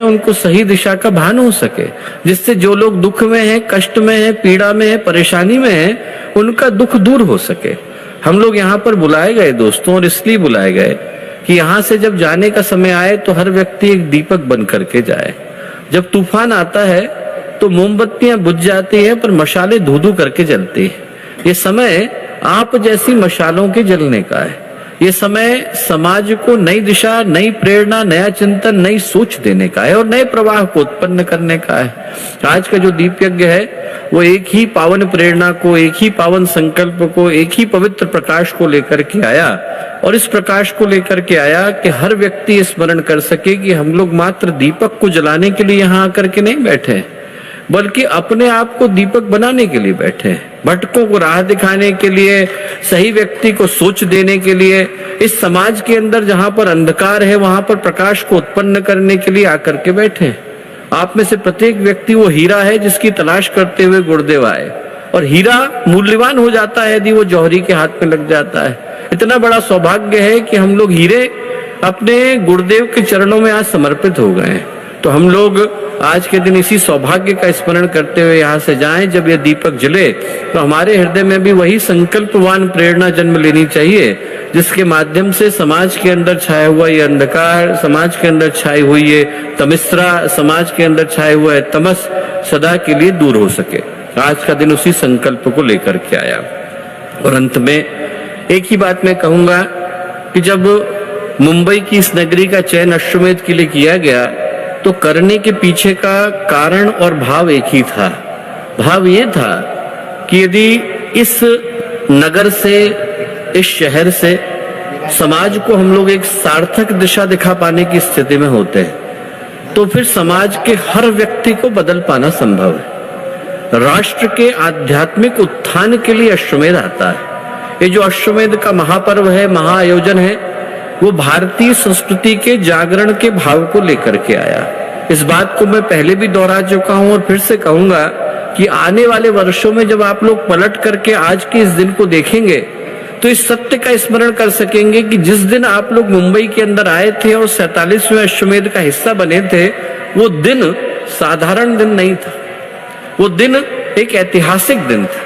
उनको सही दिशा का भान हो सके, जिससे जो लोग दुख में हैं, कष्ट में हैं, पीड़ा में हैं, परेशानी में हैं, उनका दुख दूर हो सके। हम लोग यहाँ पर बुलाए गए दोस्तों, और इसलिए बुलाए गए कि यहाँ से जब जाने का समय आए तो हर व्यक्ति एक दीपक बन करके जाए। जब तूफान आता है तो मोमबत्तियां बुझ जाती हैं पर मशाले धू धू करके जलती हैं। ये समय आप जैसी मशालों के जलने का है। ये समय समाज को नई दिशा, नई प्रेरणा, नया चिंतन, नई सोच देने का है और नए प्रवाह को उत्पन्न करने का है। आज का जो दीप यज्ञ है वो एक ही पावन प्रेरणा को, एक ही पावन संकल्प को, एक ही पवित्र प्रकाश को लेकर के आया, और इस प्रकाश को लेकर के आया कि हर व्यक्ति स्मरण कर सके कि हम लोग मात्र दीपक को जलाने के लिए यहाँ आकर के नहीं बैठे, बल्कि अपने आप को दीपक बनाने के लिए बैठे हैं, भटकों को राह दिखाने के लिए, सही व्यक्ति को सोच देने के लिए, इस समाज के अंदर जहां पर अंधकार है वहां पर प्रकाश को उत्पन्न करने के लिए आकर के बैठे। आप में से प्रत्येक व्यक्ति वो हीरा है जिसकी तलाश करते हुए गुरुदेव आए, और हीरा मूल्यवान हो जाता है यदि वो जौहरी के हाथ में लग जाता है। इतना बड़ा सौभाग्य है कि हम लोग हीरे अपने गुरुदेव के चरणों में आज समर्पित हो गए हैं। तो हम लोग आज के दिन इसी सौभाग्य का स्मरण करते हुए यहाँ से जाएं। जब ये दीपक जले तो हमारे हृदय में भी वही संकल्पवान प्रेरणा जन्म लेनी चाहिए, जिसके माध्यम से समाज के अंदर छाया हुआ ये अंधकार, समाज के अंदर छाई हुई ये तमिश्रा, समाज के अंदर छाया हुआ है तमस सदा के लिए दूर हो सके। आज का दिन उसी संकल्प को लेकर के आया। और अंत में एक ही बात मैं कहूंगा कि जब मुंबई की इस नगरी का चयन अश्वमेध के लिए किया गया तो करने के पीछे का कारण और भाव एक ही था। भाव ये था कि यदि इस नगर से, इस शहर से समाज को हम लोग एक सार्थक दिशा दिखा पाने की स्थिति में होते हैं तो फिर समाज के हर व्यक्ति को बदल पाना संभव है। राष्ट्र के आध्यात्मिक उत्थान के लिए अश्वमेध आता है। ये जो अश्वमेध का महापर्व है, महाआयोजन है, वो भारतीय संस्कृति के जागरण के भाव को लेकर के आया। इस बात को मैं पहले भी दोहरा चुका हूं और फिर से कहूंगा कि आने वाले वर्षों में जब आप लोग पलट करके आज के इस दिन को देखेंगे तो इस सत्य का स्मरण कर सकेंगे कि जिस दिन आप लोग मुंबई के अंदर आए थे और 47वें अश्वमेध का हिस्सा बने थे, वो दिन साधारण दिन नहीं था। वो दिन एक ऐतिहासिक दिन था,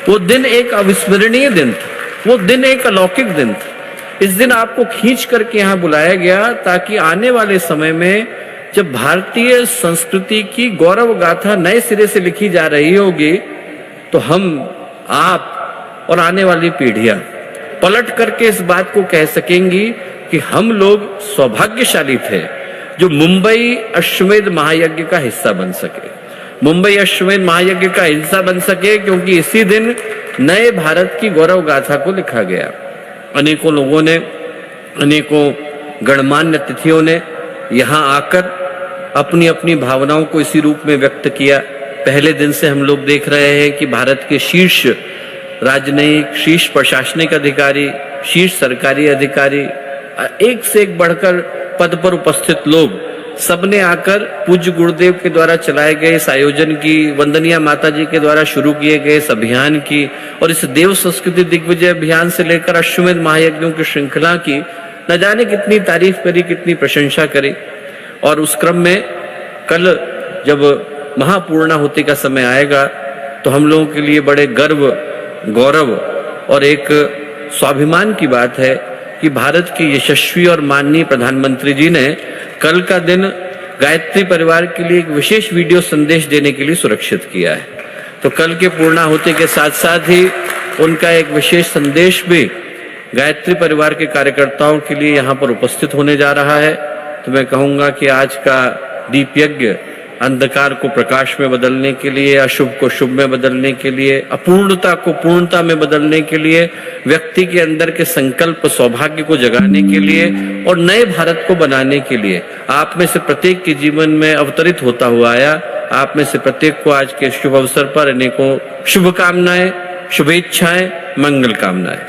वो दिन एक अविस्मरणीय दिन था, वो दिन एक अलौकिक दिन था। इस दिन आपको खींच करके यहाँ बुलाया गया ताकि आने वाले समय में जब भारतीय संस्कृति की गौरव गाथा नए सिरे से लिखी जा रही होगी तो हम, आप और आने वाली पीढ़ियां पलट करके इस बात को कह सकेंगी कि हम लोग सौभाग्यशाली थे जो मुंबई अश्वमेध महायज्ञ का हिस्सा बन सके। मुंबई अश्वमेध महायज्ञ का हिस्सा बन सके क्योंकि इसी दिन नए भारत की गौरव गाथा को लिखा गया। अनेकों लोगों ने, अनेकों गणमान्य अतिथियों ने यहाँ आकर अपनी अपनी भावनाओं को इसी रूप में व्यक्त किया। पहले दिन से हम लोग देख रहे हैं कि भारत के शीर्ष राजनयिक, शीर्ष प्रशासनिक अधिकारी, शीर्ष सरकारी अधिकारी, एक से एक बढ़कर पद पर उपस्थित लोग, सबने आकर पूज्य गुरुदेव के द्वारा चलाए गए इस आयोजन की, वंदनीय माता जी के द्वारा शुरू किए गए इस अभियान की और इस देव संस्कृति दिग्विजय अभियान से लेकर अश्वमेध महायज्ञों की श्रृंखला की न जाने कितनी तारीफ करी, कितनी प्रशंसा करी। और उस क्रम में कल जब महापूर्णाहुति का समय आएगा तो हम लोगों के लिए बड़े गर्व, गौरव और एक स्वाभिमान की बात है कि भारत के यशस्वी और माननीय प्रधानमंत्री जी ने कल का दिन गायत्री परिवार के लिए एक विशेष वीडियो संदेश देने के लिए सुरक्षित किया है। तो कल के पूर्णाहुति के साथ साथ ही उनका एक विशेष संदेश भी गायत्री परिवार के कार्यकर्ताओं के लिए यहाँ पर उपस्थित होने जा रहा है। तो मैं कहूँगा कि आज का दीप यज्ञ अंधकार को प्रकाश में बदलने के लिए, अशुभ को शुभ में बदलने के लिए, अपूर्णता को पूर्णता में बदलने के लिए, व्यक्ति के अंदर के संकल्प सौभाग्य को जगाने के लिए और नए भारत को बनाने के लिए आप में से प्रत्येक के जीवन में अवतरित होता हुआ आया। आप में से प्रत्येक को आज के शुभ अवसर पर अनेकों शुभकामनाएं, शुभेच्छाएं, मंगल कामनाएं।